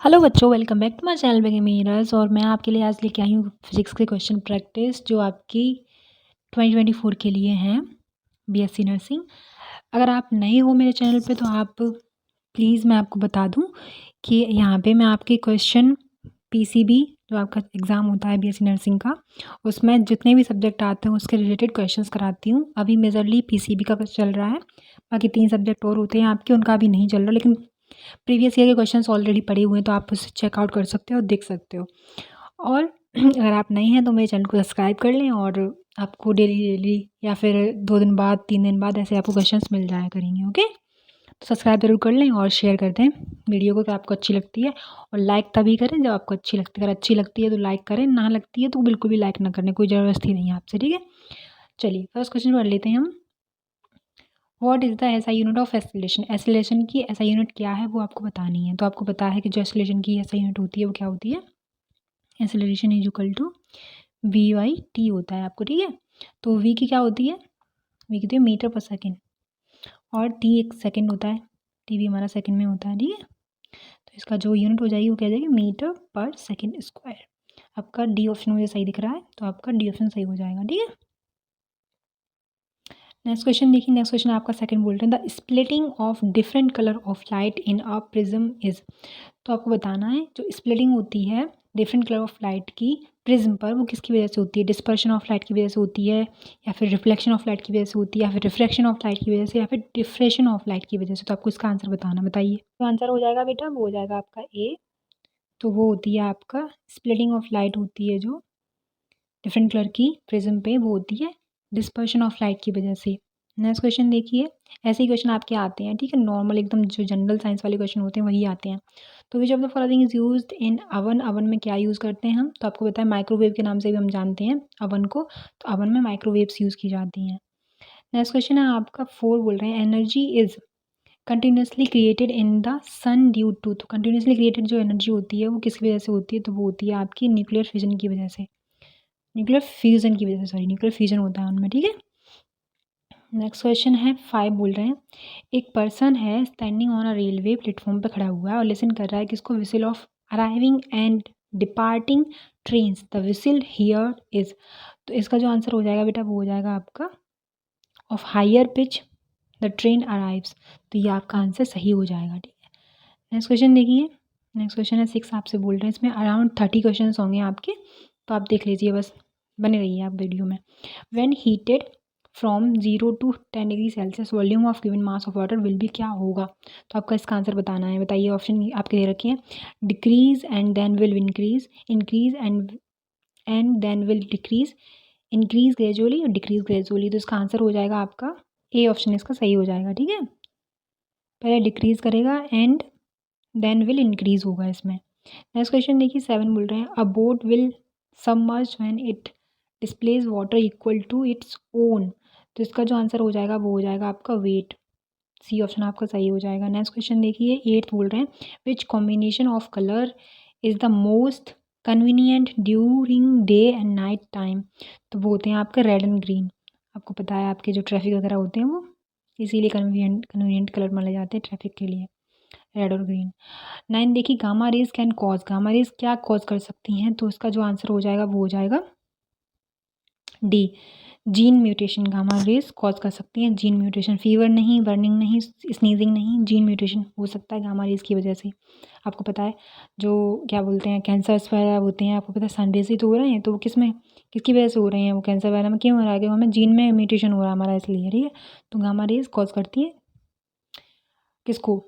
Hello बच्चों, welcome back to my channel बेगे मीरस। और मैं आपके लिए आज लेके आई हूँ फिजिक्स के क्वेश्चन प्रैक्टिस जो आपकी 2024 के लिए हैं बीएससी नर्सिंग। अगर आप नए हो मेरे चैनल पे तो आप प्लीज़ मैं आपको बता दूँ कि यहाँ पे मैं आपके क्वेश्चन पीसीबी जो आपका एग्ज़ाम होता है बीएससी नर्सिंग का, उसमें जितने भी सब्जेक्ट आते हैं उसके रिलेटेड क्वेश्चंस कराती हूँ। अभी मेजरली पीसीबी का चल रहा है, बाकी 3 सब्जेक्ट और होते हैं आपके, उनका अभी नहीं चल रहा, लेकिन प्रीवियस ईयर के क्वेश्चंस ऑलरेडी पड़े हुए हैं तो आप उसे चेकआउट कर सकते हो और देख सकते हो। और अगर आप नए हैं तो मेरे चैनल को सब्सक्राइब कर लें और आपको डेली या फिर 2 दिन बाद 3 दिन बाद ऐसे आपको क्वेश्चंस मिल जाया करेंगे। ओके, तो सब्सक्राइब जरूर कर लें और शेयर कर दें वीडियो को, अगर आपको अच्छी लगती है। और लाइक तभी करें जब आपको अच्छी लगती है। अगर अच्छी लगती है तो लाइक करें, ना लगती है तो बिल्कुल भी लाइक ना करने, कोई ज़बरदस्ती नहीं है आपसे। ठीक है, चलिए फर्स्ट क्वेश्चन पढ़ लेते हैं हम। What is the SI unit of acceleration. Acceleration की एसआई यूनिट क्या है वो आपको बतानी है। तो आपको पता है कि जो एसिलेशन की एसआई यूनिट होती है वो क्या होती है, acceleration is equal to v by t होता है आपको। ठीक है, तो वी की क्या होती है, वी की होती है मीटर पर सेकेंड, और टी एक सेकेंड होता है, टी भी हमारा सेकेंड में होता है। ठीक है, तो इसका जो यूनिट हो जाएगी वो क्या जाएगी, मीटर पर सेकेंड स्क्वायर। आपका डी ऑप्शन मुझे सही दिख रहा है तो आपका डी ऑप्शन सही हो जाएगा। ठीक है, नेक्स्ट क्वेश्चन देखिए। नेक्स्ट क्वेश्चन आपका सेकंड बोल रहे हैं, the splitting of different colour of light in a prism is. तो आपको बताना है जो स्प्लिटिंग होती है डिफरेंट कलर ऑफ लाइट की प्रिज्म पर, वो किसकी वजह से होती है, डिस्पर्शन ऑफ लाइट की वजह से होती है, या फिर रिफ्लेक्शन ऑफ लाइट की वजह से होती है, या फिर रिफ्रैक्शन ऑफ लाइट की वजह से, या फिर डिफ्रेक्शन ऑफ लाइट की वजह से। तो आपको इसका आंसर बताना, बताइए। तो आंसर हो जाएगा बेटा, वो हो जाएगा आपका ए। तो वो होती है आपका स्प्लिटिंग ऑफ लाइट होती है जो डिफरेंट कलर की प्रिज्म पे, वो होती है डिस्पर्शन ऑफ लाइट की वजह से। नेक्स्ट क्वेश्चन देखिए, ऐसे ही क्वेश्चन आपके आते हैं। ठीक है, नॉर्मल एकदम जो जनरल साइंस वाले क्वेश्चन होते हैं वही आते हैं। तो which of the following is used in oven. Oven में क्या यूज़ करते हैं हम, तो आपको पता है माइक्रोवेव के नाम से भी हम जानते हैं अवन को। तो अवन में माइक्रोवेव्स यूज़ की जाती हैं। नेक्स्ट क्वेश्चन है आपका 4, बोल रहे हैं energy is continuously created in the sun due to. तो कंटिन्यूसली क्रिएटेड जो एनर्जी होती है वो किसकी वजह से होती है, तो वो होती है आपकी न्यूक्लियर फिजन की वजह से, न्यूक्लियर फ्यूजन की वजह से, सॉरी न्यूक्लियर फ्यूजन होता है उनमें। ठीक है, नेक्स्ट क्वेश्चन है 5, बोल रहे हैं एक पर्सन है standing on a railway platform पे खड़ा हुआ है और लिसन कर रहा है किसको, whistle of arriving and departing trains, the whistle here is. तो इसका जो आंसर हो जाएगा बेटा वो हो जाएगा आपका of higher pitch the train arrives. तो ये आपका आंसर सही हो जाएगा। ठीक है, नेक्स्ट क्वेश्चन देखिए। नेक्स्ट क्वेश्चन है 6, आपसे बोल रहे हैं इसमें अराउंड 30 क्वेश्चन होंगे आपके, तो आप देख लीजिए, बस बने रहिए आप वीडियो में। When heated from 0 to 10 degree Celsius volume of given mass of water will be, क्या होगा। तो आपका इसका आंसर बताना है, बताइए। ऑप्शन आपके दे रखे हैं, decrease and then will increase, increase and then will decrease, increase gradually और डिक्रीज ग्रेजुअली। तो इसका आंसर हो जाएगा आपका ए ऑप्शन, इसका सही हो जाएगा। ठीक है, पहले डिक्रीज करेगा एंड देन विल इंक्रीज होगा इसमें। नेक्स्ट क्वेश्चन देखिए 7, बोल रहे हैं a boat will submerge when it displaces water equal to its own. तो इसका जो आंसर हो जाएगा वो हो जाएगा आपका वेट, सी ऑप्शन आपका सही हो जाएगा। नेक्स्ट क्वेश्चन देखिए 8 बोल रहे हैं which combination of colour is the most convenient during day and night time. तो वो होते हैं आपके रेड एंड ग्रीन। आपको पता है आपके जो ट्रैफिक वगैरह होते हैं वो इसीलिए कन्वीनियंट कलर माने जाते हैं ट्रैफिक के लिए, रेड और ग्रीन। 9 देखिए gamma rays can cause, gamma rays क्या कॉज कर सकती हैं। तो इसका जो आंसर हो जाएगा वो हो जाएगा D, gene mutation. Gamma rays cause कर सकती हैं जीन म्यूटेशन, फीवर नहीं, बर्निंग नहीं, स्नीजिंग नहीं, जीन म्यूटेशन हो सकता है गामा रेज की वजह से। आपको पता है जो क्या बोलते हैं कैंसर्स वगैरह होते हैं, आपको पता है सन रेज ही तो हो रहे हैं, तो वो किसकी वजह से हो रहे हैं, वो कैंसर वगैरह में क्यों हो रहा है, कि हमें जीन में म्यूटेशन हो रहा है हमारा, इसलिए। ठीक है, तो गामा रेज कॉज करती है किसको,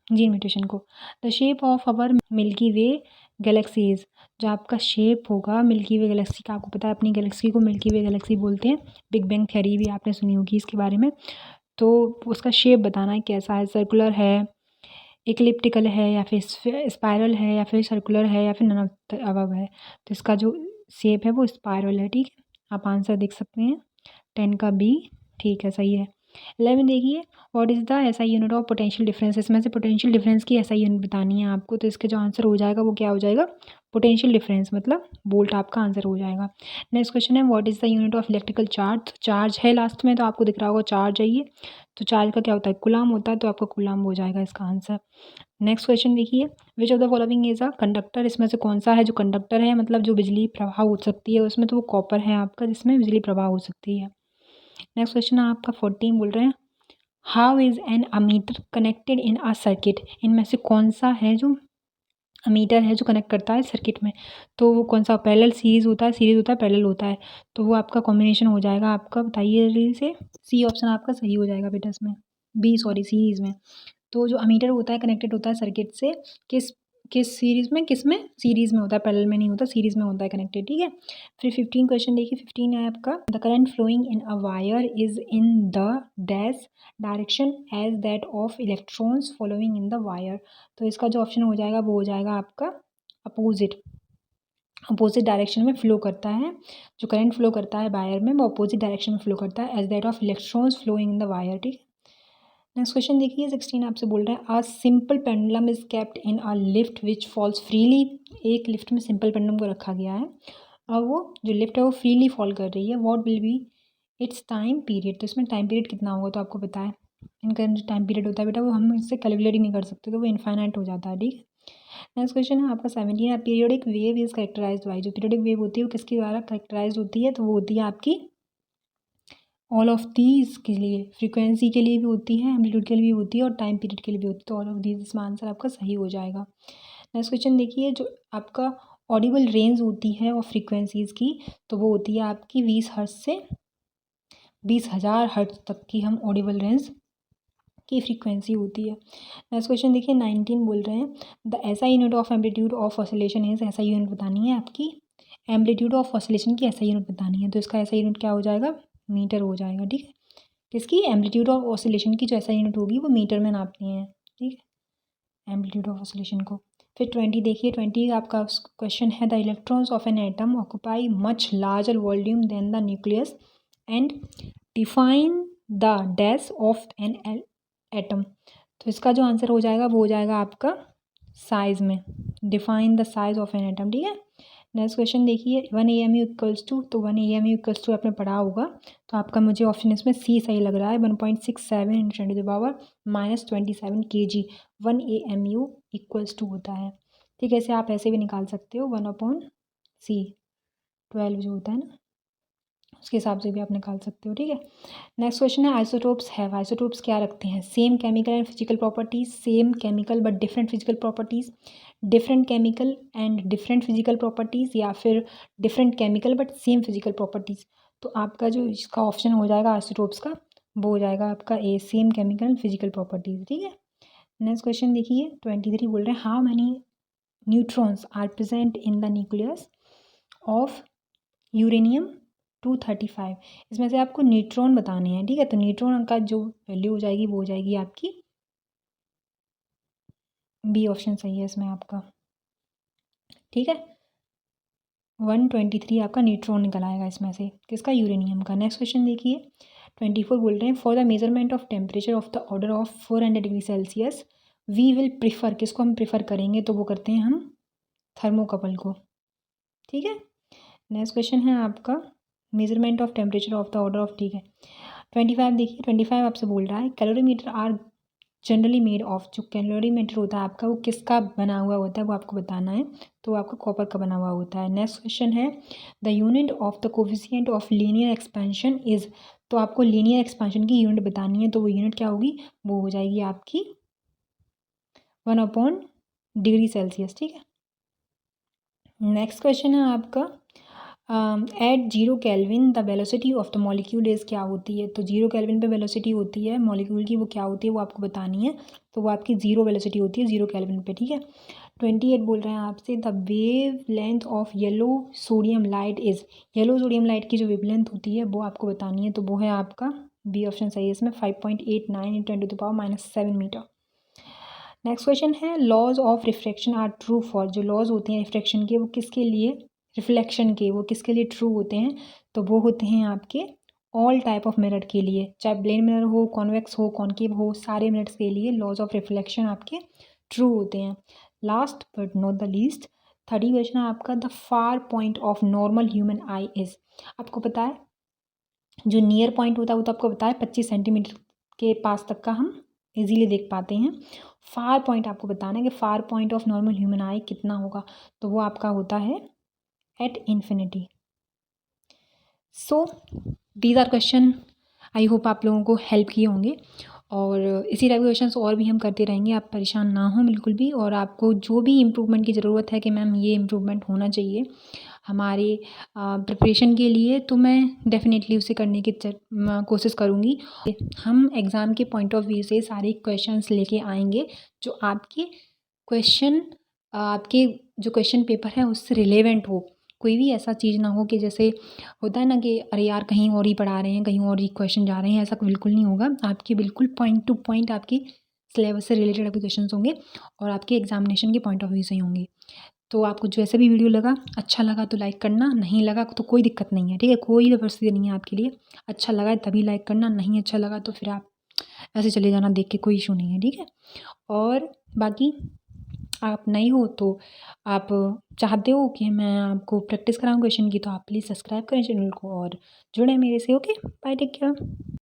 जीन म्यूटेशन को। The shape of our milky way galaxies, जो आपका शेप होगा मिल्की वे गैलेक्सी का, आपको पता है अपनी गैलेक्सी को मिल्की वे गैलेक्सी बोलते हैं। बिग बैंग थ्योरी भी आपने सुनी होगी इसके बारे में। तो उसका शेप बताना है कैसा है, सर्कुलर है, इक्लिप्टिकल है, या फिर स्पायरल है, या फिर सर्कुलर है, या फिर नन ऑफ द अबव है। तो इसका जो शेप है वो स्पायरल है। ठीक है, आप आंसर देख सकते हैं 10 का बी, ठीक है, सही है। 11 देखिए what is the SI unit of potential difference. इसमें से पोटेंशियल डिफरेंस की एसआई यूनिट बतानी है आपको। तो इसके जो आंसर हो जाएगा वो क्या हो जाएगा, पोटेंशियल डिफरेंस मतलब वोल्ट आपका आंसर हो जाएगा। नेक्स्ट क्वेश्चन है what is the unit of electrical charge. तो चार्ज है लास्ट में, तो आपको दिख रहा होगा चार्ज है ये। तो चार्ज का क्या होता है, कूलाम होता है, तो आपका कूलाम हो जाएगा इसका आंसर। नेक्स्ट क्वेश्चन देखिए, विच of the following is a conductor, इसमें से कौन सा है जो कंडक्टर है, मतलब जो बिजली प्रवाह हो सकती है उसमें, तो वो कॉपर है आपका जिसमें बिजली प्रवाह हो सकती है। नेक्स्ट क्वेश्चन आपका 14 बोल रहे हैं, how is an ammeter connected in a circuit, इनमें से कौन सा है जो अमीटर है जो कनेक्ट करता है सर्किट में, तो वो कौन सा, पैरेलल सीरीज होता है, सीरीज होता है, पैरेलल होता है, तो वो आपका कॉम्बिनेशन हो जाएगा आपका, बताइए जल्दी से। सी ऑप्शन आपका सही हो जाएगा बेटा इसमें, बी सॉरी सीरीज में। तो जो अमीटर होता है कनेक्टेड होता है सर्किट से, किस किस सीरीज में, किस में, सीरीज में होता है, पैरेलल में नहीं होता, सीरीज में होता है कनेक्टेड, ठीक है। फिर 15 क्वेश्चन देखिए, 15 है आपका, the current flowing in a wire is in the dash direction as that of electrons following in the wire, तो इसका जो ऑप्शन हो जाएगा वो हो जाएगा आपका अपोजिट, अपोजिट डायरेक्शन में फ्लो करता है, जो करंट फ्लो करता है वायर में वो अपोजिट डायरेक्शन में फ्लो करता है as that of electrons flowing in the wire, ठीक है। नेक्स्ट क्वेश्चन देखिए, 16 आपसे बोल रहा है, a simple pendulum is kept in a lift which falls freely, एक लिफ्ट में सिंपल पेंडुलम को रखा गया है और वो जो लिफ्ट है वो फ्रीली फॉल कर रही है, what will be it's time period, तो इसमें टाइम पीरियड कितना होगा, तो आपको पता है इनका जो टाइम पीरियड होता है बेटा वो हम इससे कैलकुलेट ही नहीं कर सकते, तो वो इनफाइनाइट हो जाता है, ठीक है। नेक्स्ट क्वेश्चन है आपका 17, periodic wave is characterised by, जो पीरियोडिक वेव होती है वो किसके द्वारा करेक्टराइज होती है, तो वो होती है आपकी ऑल ऑफ दीज के लिए, फ्रीक्वेंसी के लिए भी होती है, एम्पलीट्यूड के लिए भी होती है और टाइम पीरियड के लिए भी होती है, तो ऑल ऑफ दीज, इसमें आंसर आपका सही हो जाएगा। नेक्स्ट क्वेश्चन देखिए, जो आपका ऑडिबल रेंज होती है और फ्रीक्वेंसीज की, तो वो होती है आपकी 20 हर्ट्ज से 20,000 हर्ट्ज तक की हम ऑडिबल रेंज की फ्रीक्वेंसी होती है। नेक्स्ट क्वेश्चन देखिए, 19 बोल रहे हैं, द ऐसा unit of amplitude of oscillation is, ऐसा यूनिट बतानी है आपकी, एम्पलीट्यूड ऑफ ऑसिलेशन की ऐसा यूनिट बतानी है, तो इसका ऐसा यूनिट क्या हो जाएगा, मीटर हो जाएगा, ठीक है। किसकी, एम्पलीट्यूड ऑफ ऑसिलेशन की जो ऐसा यूनिट होगी वो मीटर में नापनी है, ठीक है, एम्पलीट्यूड ऑफ ऑसिलेशन को। फिर 20 देखिए, 20 आपका क्वेश्चन है, the electrons of an atom occupy much larger volume than the nucleus and define the dash of an atom, तो इसका जो आंसर हो जाएगा वो हो जाएगा आपका साइज में, define the size of an atom, ठीक है। नेक्स्ट क्वेश्चन देखिए, 1 AMU इक्वल्स टू, तो 1 AMU इक्वल्स टू आपने पढ़ा होगा, तो आपका मुझे ऑप्शन इसमें सी सही लग रहा है, 1.67 × 10⁻⁻27 kg 1 AMU इक्वल्स टू होता है, ठीक है। ऐसे आप ऐसे भी निकाल सकते हो, 1/C 12 जो होता है ना, उसके हिसाब से भी आप निकाल सकते हो, ठीक है। नेक्स्ट क्वेश्चन है, आइसोटोप्स है, आइसोटोप्स क्या रखते हैं, same chemical and physical properties, same chemical but different physical properties, different chemical and different physical properties, या फिर different chemical but same physical properties, तो आपका जो इसका ऑप्शन हो जाएगा आइसोटोप्स का, वो हो जाएगा आपका uh, same chemical and physical properties, ठीक है। नेक्स्ट क्वेश्चन देखिए, 23 बोल रहे हैं, how many neutrons are present in the nucleus of uranium 235, इसमें से आपको न्यूट्रॉन बताने हैं, ठीक है, तो न्यूट्रॉन का जो वैल्यू हो जाएगी वो हो जाएगी आपकी, बी ऑप्शन सही है इसमें आपका, ठीक है। 123 आपका न्यूट्रॉन निकल आएगा इसमें से, किसका, यूरेनियम का। नेक्स्ट क्वेश्चन देखिए, 24 बोल रहे हैं, for the measurement of temperature of the order of 400 degree Celsius we will prefer, किसको हम प्रिफर करेंगे, तो वो करते हैं हम थर्मोकपल को, ठीक है। नेक्स्ट क्वेश्चन है आपका, measurement of temperature of the order of, ठीक है। 25 देखिए, 25 आपसे बोल रहा है, calorimeter are generally made of, जो कैलोरीमीटर होता है आपका वो किसका बना हुआ होता है वो आपको बताना है, तो वो आपका कॉपर का बना हुआ होता है। नेक्स्ट क्वेश्चन है, the unit of the coefficient of linear expansion is, तो आपको लीनियर एक्सपेंशन की यूनिट बतानी है, तो वो यूनिट क्या होगी, वो हो जाएगी आपकी 1/डिग्री सेल्सियस, ठीक है। नेक्स्ट क्वेश्चन है आपका, at 0 kelvin the velocity of the molecule is, क्या होती है, तो 0 केल्विन पे वेलोसिटी होती है मॉलिक्यूल की, वो क्या होती है वो आपको बतानी है, तो वो आपकी 0 वेलोसिटी होती है 0 केल्विन पे, ठीक है। 28 बोल रहे हैं आपसे, the wave length of yellow sodium light is, yellow sodium light की जो वेव लेंथ होती है वो आपको बतानी है, तो वो है आपका बी ऑप्शन सही है इसमें, 5.89 × 10⁻⁻7 मीटर। नेक्स्ट क्वेश्चन है, laws of refraction are true for, जो लॉज होते हैं रिफ्रैक्शन के वो किसके लिए, रिफ्लेक्शन के वो किसके लिए ट्रू होते हैं, तो वो होते हैं आपके ऑल टाइप ऑफ मिरर के लिए, चाहे प्लेन मिरर हो, कॉन्वेक्स हो, कॉन्केव हो, सारे मिरर्स के लिए लॉज ऑफ रिफ्लेक्शन आपके ट्रू होते हैं। Last but not the least 30 question है आपका, the far point of normal human I is, आपको पता है जो नियर पॉइंट होता है वो तो आपको पता है 25 सेंटीमीटर के पास तक का हम ईज़िली देख पाते हैं। फार पॉइंट आपको बताना है कि far point of normal human eye कितना होगा, तो वो आपका होता है at infinity. So these are question, I hope आप लोगों को हेल्प किए होंगे और इसी टाइप के क्वेश्चंस और भी हम करते रहेंगे। आप परेशान ना हों बिल्कुल भी, और आपको जो भी इम्प्रूवमेंट की ज़रूरत है कि मैम ये इम्प्रूवमेंट होना चाहिए हमारे प्रिपरेशन के लिए, तो मैं डेफ़िनेटली उसे करने की कोशिश करूँगी। हम एग्ज़ाम के पॉइंट ऑफ व्यू से सारे क्वेश्चंस लेके आएँगे जो आपके आपके जो क्वेश्चन पेपर है उससे रिलेवेंट हो। कोई भी ऐसा चीज़ ना हो कि जैसे होता है ना कि अरे यार कहीं और ही पढ़ा रहे हैं, कहीं और ही क्वेश्चन जा रहे हैं, ऐसा बिल्कुल नहीं होगा। आपके बिल्कुल पॉइंट टू पॉइंट आपकी सिलेबस से रिलेटेड आपके क्वेश्चंस होंगे और आपके एग्ज़ामिनेशन के पॉइंट ऑफ व्यू से ही होंगे। तो आपको जैसे भी वीडियो लगा, अच्छा लगा तो लाइक करना, नहीं लगा तो कोई दिक्कत नहीं है, ठीक है? कोई ज़बरदस्ती नहीं है आपके लिए। अच्छा लगा है तभी लाइक करना, नहीं अच्छा लगा तो फिर आप ऐसे चले जाना देख के, कोई इश्यू नहीं है, ठीक है? और बाकी आप नए हो तो आप चाहते हो कि मैं आपको प्रैक्टिस कराऊँ क्वेश्चन की, तो आप प्लीज़ सब्सक्राइब करें चैनल को और जुड़ें मेरे से। Okay, bye, take care.